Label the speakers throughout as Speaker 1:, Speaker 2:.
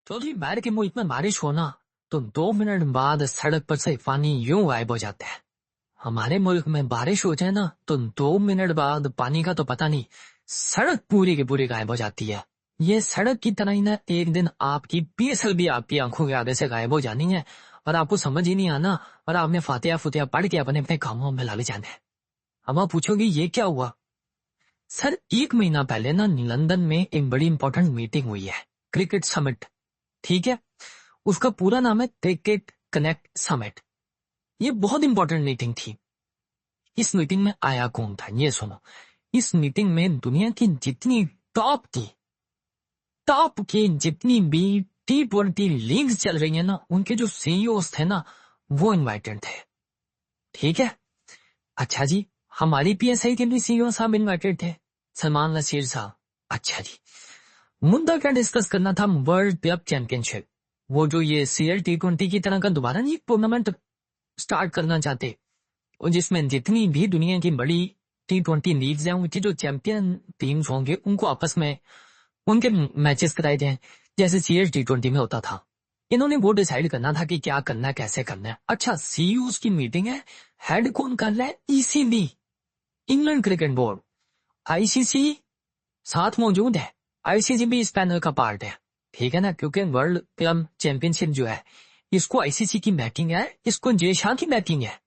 Speaker 1: तो जी बाहर के मुल्क में बारिश हो ना तो 2 मिनट बाद सड़क पर से पानी यूं गायब हो जाता है। हमारे मुल्क में बारिश हो जाए ना तो 2 मिनट बाद पानी का तो पता नहीं, सड़क पूरी की पूरी गायब हो जाती है। ये सड़क की तरह ही ना एक दिन आपकी पीएसएल भी आपकी आंखों के आगे से गायब हो जानी है और आपको समझ ही नहीं आना और आपने फातिहा फुतिहा पढ़ के अपने अपने कामों में लग जाना है। हम आप पूछोगे ये क्या हुआ? सर 1 महीना पहले ना लंदन में एक बड़ी इंपॉर्टेंट मीटिंग हुई है, क्रिकेट समिट। ठीक है, उसका पूरा नाम है क्रिकेट कनेक्ट समिट। ये बहुत इंपॉर्टेंट मीटिंग थी। इस मीटिंग में आया कौन था ये सुनो। इस मीटिंग में दुनिया की जितनी टॉप की जितनी भी T20 लीग्स चल रही है ना, उनके जो सीईओस थे ना वो इनवाइटेड थे। ठीक है, अच्छा जी, हमारी पीएसआई के भी सीईओ साहब इनवाइटेड थे, सलमान नसीर साहब। अच्छा जी, मुद्दा क्या डिस्कस करना था? वर्ल्ड क्लब चैंपियनशिप, वो जो ये CL T20 की तरह का दोबारा नहीं टूर्नामेंट स्टार्ट करना चाहते, और जिसमें जितनी भी दुनिया की बड़ी T20 लीग्स हैं उनकी जो चैंपियन टीम्स होंगे उनको आपस में उनके मैचेस कराए जाएं, जैसे CL T20 में होता था। इन्होंने वो डिसाइड करना था कि क्या करना है, कैसे करना है। अच्छा, सीईओस की मीटिंग है, हेड कौन कर रहा है? ECB, England cricket board. ICC साथ मौजूद है, ICC भी इस पैनल का पार्ट है। ठीक है ना, क्योंकि वर्ल्ड क्लब चैंपियनशिप जो है इसको ICC की बैटिंग है, इसको जय शाह की बैटिंग है।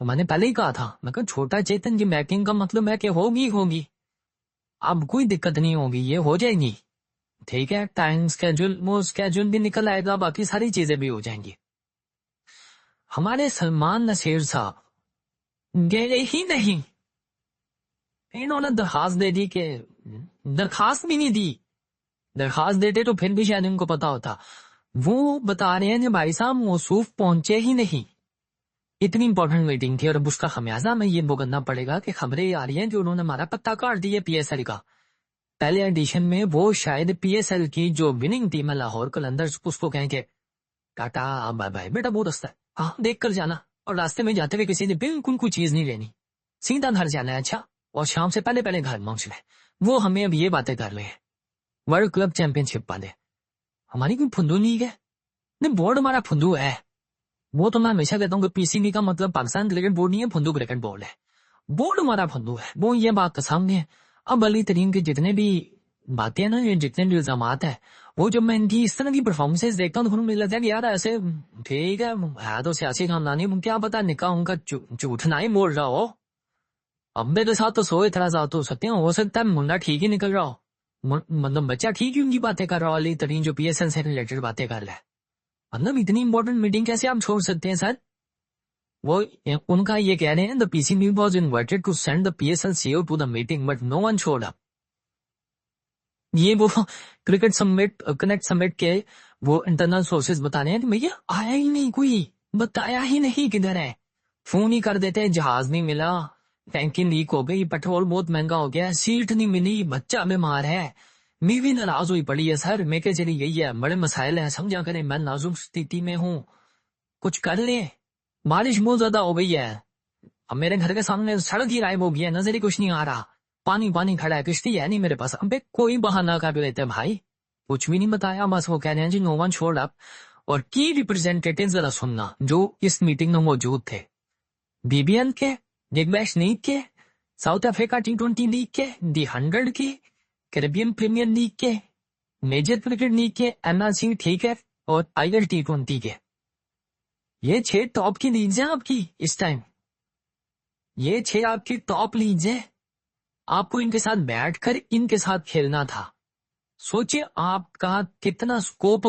Speaker 1: तो मैंने पहले ही कहा था, मैं कहा छोटा चेतन की बैटिंग का मतलब है कि होगी, अब कोई दिक्कत नहीं होगी, ये हो जाएगी। ठीक है, टाइम स्केड्यूल वो स्केड्यूल भी निकल आएगा, बाकी सारी चीजें भी हो जाएंगी। हमारे सलमान नसीर साहब गए ही नहीं। इन्होंने दरखास्त दे दी कि दरखास्त भी नहीं दी, दरखास्त देते तो फिर भी शायद इनको पता होता। वो बता रहे हैं कि भाई साहब मौसूफ पहुंचे ही नहीं। इतनी इंपॉर्टेंट मीटिंग थी और अब उसका खमियाजा में ये भुगतना पड़ेगा कि खबरें आ रही हैं कि उन्होंने हमारा पत्ता काट दिया PSL का। पहले एडिशन में वो शायद PSL की जो विनिंग टीम है लाहौर कलंदर्स, उसको कहेंगे टाटा बाय बाय बेटा, वो रास्ता है, हाँ देख कर जाना। और रास्ते में जाते हुए किसी ने बिल्कुल कोई चीज नहीं लेनी, सीधा घर जाना है। अच्छा, और शाम से पहले पहले घर पहुंच रहे। वो हमें अब ये बातें कर रहे हैं वर्ल्ड क्लब चैंपियनशिप वाले। हमारी कोई फुंदू नहीं है, नहीं बोर्ड हमारा फुंदू है। वो तो मैं हमेशा कहता हूँ कि PCB का मतलब पाकिस्तान क्रिकेट बोर्ड नहीं है, फुंदू क्रिकेट बोर्ड है। बोर्ड हमारा फुंदू है, वो ये बात तो सामने है। अब अली तरीन के जितने भी बातें हैं ना, ये जितने भी इल्जाम है, वो जब मैं इनकी इस तरह की परफॉर्मेंसेज देखता हूँ तो मुझे लगता है कि यार ऐसे ठीक है तो सियासी खानदानी, क्या पता निकाह उनका झूठ ना ही बोल रहा हो। अब्बे के साथ तो 100 इतराज़ात हो सकते हैं, हो सकता है मुंडा ठीक ही निकल रहा हो, मतलब बच्चा ठीक ही उनकी बातें कर रहा हो। अली तरीन जो PSL से रिलेटेड बातें कर रहा है, मतलब इतनी इंपॉर्टेंट मीटिंग कैसे आप छोड़ सकते हैं सर? वो उनका ये कह रहे हैं the PCB was invited to send the PSL CEO to the meeting but no one showed up। ये वो क्रिकेट समिट कनेक्ट समिट के वो इंटरनल सोर्सेज बता रहे हैं कि भैया आया ही नहीं, कोई बताया ही नहीं किधर है। फोन ही कर देते हैं, जहाज नहीं मिला, टैंकी लीक हो गई, पेट्रोल बहुत महंगा हो गया, सीट नहीं मिली, बच्चा बीमार है, मैं भी नाराज हुई पड़ी है सर। मैं कह चली गई है, बड़े मसाइल हैं, समझा करें, मैं नाजुक स्थिति में हूँ, कुछ कर ले। बारिश बहुत ज्यादा हो गई है, अब मेरे घर के सामने सड़क ही गायब हो गई है, नजर ही कुछ नहीं आ रहा, पानी पानी खड़ा है, किश्ती है नहीं मेरे पास। अबे कोई बहाना कर लेते भाई, कुछ भी नहीं बताया, बस वो कह रहे हैं जी नो वन शोड अप। और की रिप्रेजेंटेटिव जरा सुनना जो इस मीटिंग में मौजूद थे, BBL के, बिग बैश लीग के, साउथ अफ्रीका T20 लीग के, दी 100 के, कैरेबियन प्रीमियर लीग के, मेजर क्रिकेट लीग के, MLC, ठीक है, और IL T20 के। ये 6 टॉप की लीग्स हैं आपकी इस टाइम, ये 6 आपकी टॉप लीग्स हैं। आपको इनके साथ बैठकर इनके साथ खेलना था। सोचिए आपका कितना स्कोप